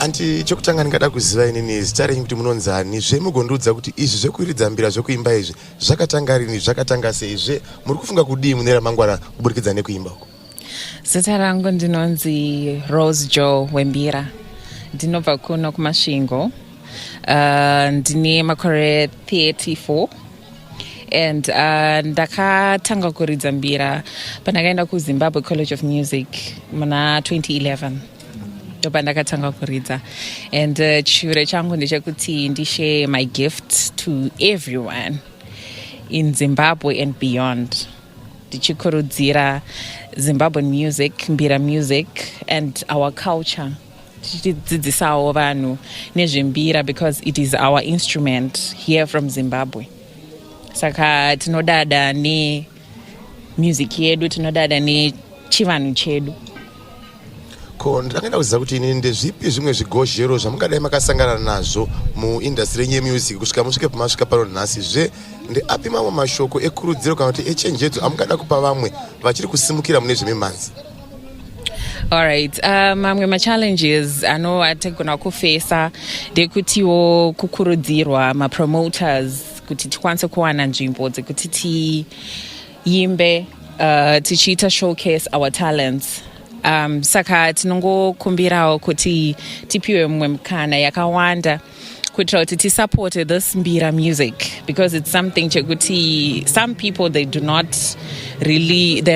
Anti chokutanga ndingada kuziva inini zita renyu kuti munonzani zvemugondudza kuti izvi zvekuiridza mbira zvekuimba izvi zvakatanga rini zvakatanga sei muri kufunga kudii mune ramangwana kuburikidza nekuimba uko? Zita rangu ndinonzi Rose Joe Wembira, ndinobva kuno kuMasvingo. Ndine makore 34 and ndakatanga kuridza mbira pandakaenda kuZimbabwe College of Music muna 2011. Ndopa ndakatanga kuridza and chure changu ndechekuti ndishare my gift to everyone in Zimbabwe and beyond. Ndichikurudzira Zimbabwean music, mbira music and our culture. Tichidzidzisawo vanhu nezvembira because it is our instrument here from Zimbabwe. Saka tinodada ne music yedu, tinodada ne chivanhu chedu. Ko ndakanga kuziva kuti inini ndezvipi zvimwe zvigozhero zvamungadai makasangana nazvo muindustry yemusic kusvika musvike pamasvika pano nhasi ndeapi mamwe mashoko ekurudziro kana kuti echenjedzo amungada kupa vamwe vachiri kusimukira mune zvemimhanzi? Alright, mamwe ma-challenges atigona kufesa ndekutiwo kukurudzirwa ma-promoters kuti tikwanise kuwana nzvimbo dzekuti tiimbe tichiita showcase our talents. Saka tinongokumbirawo kuti tipiwe mumwe mukana yakawanda kuitira kuti tisupport this mbira music because it's something chekuti some people they're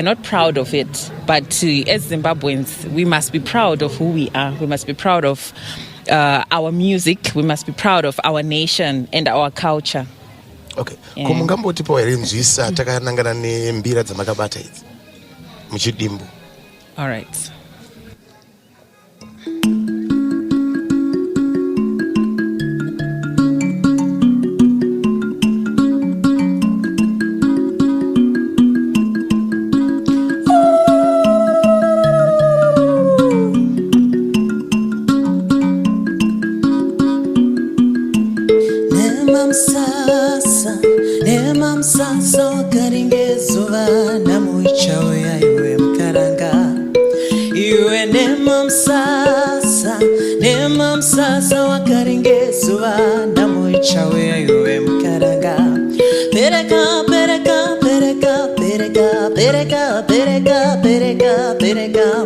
not proud of it, but as Zimbabweans we must be proud of who we are. We must be proud of our music. We must be proud of our nation and our culture. Okay. Yeah. Kumungambotipawo here nzwisa takanangana nembira dzamakabata idzi muchidimbu? All right. Nema msasa wakaringezuva namuichawe iwe mkaranga. Iwe nema msasa wakaringezuva namuichawe iwe mkaranga. Pereka pereka pereka pereka pereka pereka pereka pereka pereka